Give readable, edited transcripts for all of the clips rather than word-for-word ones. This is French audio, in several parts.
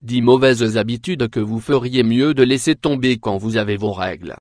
10 mauvaises habitudes que vous feriez mieux de laisser tomber quand vous avez vos règles.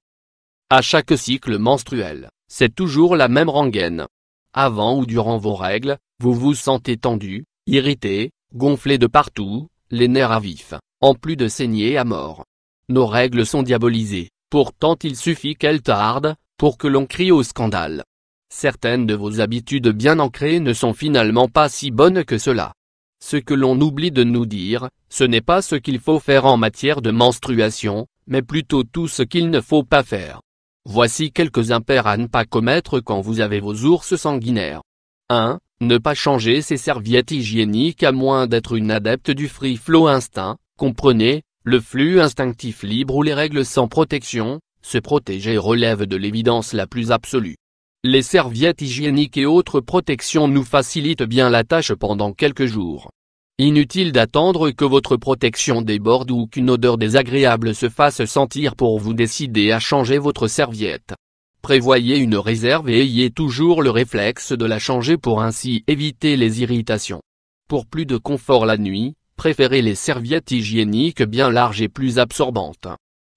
À chaque cycle menstruel, c'est toujours la même rengaine. Avant ou durant vos règles, vous vous sentez tendu, irrité, gonflé de partout, les nerfs à vif, en plus de saigner à mort. Nos règles sont diabolisées, pourtant il suffit qu'elles tardent, pour que l'on crie au scandale. Certaines de vos habitudes bien ancrées ne sont finalement pas si bonnes que cela. Ce que l'on oublie de nous dire, ce n'est pas ce qu'il faut faire en matière de menstruation, mais plutôt tout ce qu'il ne faut pas faire. Voici quelques impairs à ne pas commettre quand vous avez vos ours sanguinaires. 1. Ne pas changer ses serviettes hygiéniques à moins d'être une adepte du free flow instinct, comprenez, le flux instinctif libre ou les règles sans protection. Se protéger relève de l'évidence la plus absolue. Les serviettes hygiéniques et autres protections nous facilitent bien la tâche pendant quelques jours. Inutile d'attendre que votre protection déborde ou qu'une odeur désagréable se fasse sentir pour vous décider à changer votre serviette. Prévoyez une réserve et ayez toujours le réflexe de la changer pour ainsi éviter les irritations. Pour plus de confort la nuit, préférez les serviettes hygiéniques bien larges et plus absorbantes.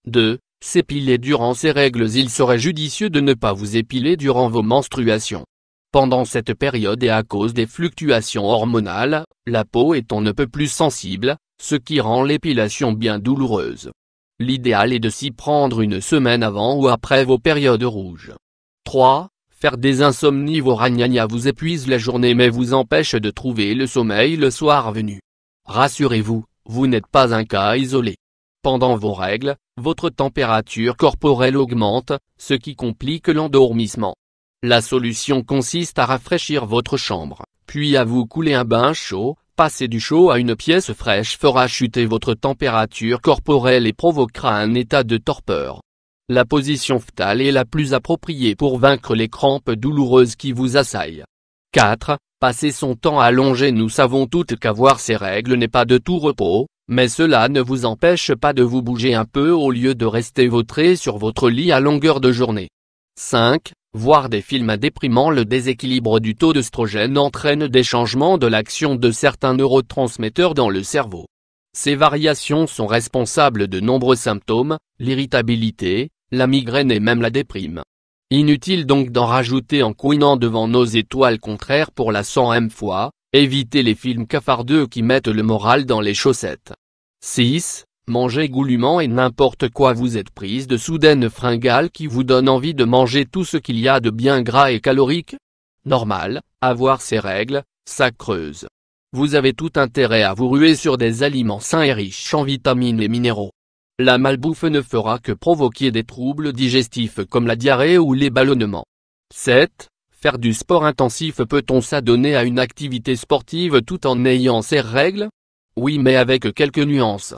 2. S'épiler durant ces règles. Il serait judicieux de ne pas vous épiler durant vos menstruations. Pendant cette période et à cause des fluctuations hormonales, la peau est on ne peut plus sensible, ce qui rend l'épilation bien douloureuse. L'idéal est de s'y prendre une semaine avant ou après vos périodes rouges. 3. Faire des insomnies. Vos ragnagnas vous épuisent la journée mais vous empêchent de trouver le sommeil le soir venu. Rassurez-vous, vous n'êtes pas un cas isolé. Pendant vos règles, votre température corporelle augmente, ce qui complique l'endormissement. La solution consiste à rafraîchir votre chambre, puis à vous couler un bain chaud. Passer du chaud à une pièce fraîche fera chuter votre température corporelle et provoquera un état de torpeur. La position fœtale est la plus appropriée pour vaincre les crampes douloureuses qui vous assaillent. 4. Passer son temps allongé. Nous savons toutes qu'avoir ces règles n'est pas de tout repos, mais cela ne vous empêche pas de vous bouger un peu au lieu de rester vautré sur votre lit à longueur de journée. 5. Voir des films déprimants. Le déséquilibre du taux d'œstrogène entraîne des changements de l'action de certains neurotransmetteurs dans le cerveau. Ces variations sont responsables de nombreux symptômes, l'irritabilité, la migraine et même la déprime. Inutile donc d'en rajouter en couinant devant nos étoiles contraires pour la 100e fois, évitez les films cafardeux qui mettent le moral dans les chaussettes. 6. Manger goulûment et n'importe quoi. Vous êtes prise de soudaines fringales qui vous donnent envie de manger tout ce qu'il y a de bien gras et calorique. Normal, avoir ces règles, ça creuse. Vous avez tout intérêt à vous ruer sur des aliments sains et riches en vitamines et minéraux. La malbouffe ne fera que provoquer des troubles digestifs comme la diarrhée ou les ballonnements. 7. Faire du sport intensif. Peut-on s'adonner à une activité sportive tout en ayant ces règles? Oui, mais avec quelques nuances.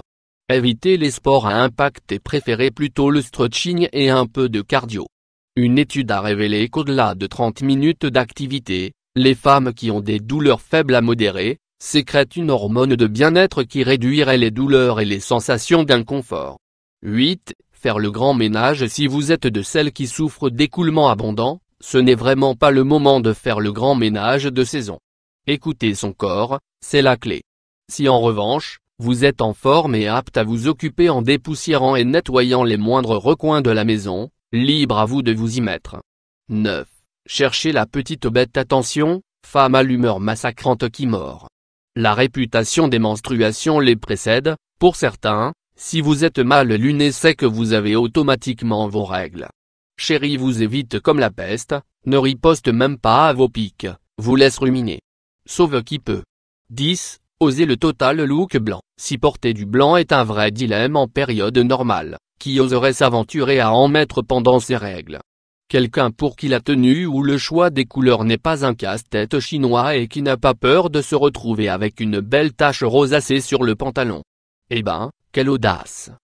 Évitez les sports à impact et préférez plutôt le stretching et un peu de cardio. Une étude a révélé qu'au-delà de 30 minutes d'activité, les femmes qui ont des douleurs faibles à modérées, sécrètent une hormone de bien-être qui réduirait les douleurs et les sensations d'inconfort. 8. Faire le grand ménage. Si vous êtes de celles qui souffrent d'écoulements abondants, ce n'est vraiment pas le moment de faire le grand ménage de saison. Écoutez son corps, c'est la clé. Si en revanche, vous êtes en forme et apte à vous occuper en dépoussiérant et nettoyant les moindres recoins de la maison, libre à vous de vous y mettre. 9. Cherchez la petite bête. Attention, femme à l'humeur massacrante qui mord. La réputation des menstruations les précède, pour certains, si vous êtes mal luné c'est que vous avez automatiquement vos règles. Chérie vous évite comme la peste, ne riposte même pas à vos piques, vous laisse ruminer. Sauve qui peut. 10. Osez le total look blanc. Si porter du blanc est un vrai dilemme en période normale, qui oserait s'aventurer à en mettre pendant ces règles? Quelqu'un pour qui la tenue ou le choix des couleurs n'est pas un casse-tête chinois et qui n'a pas peur de se retrouver avec une belle tache rosacée sur le pantalon. Eh ben, quelle audace!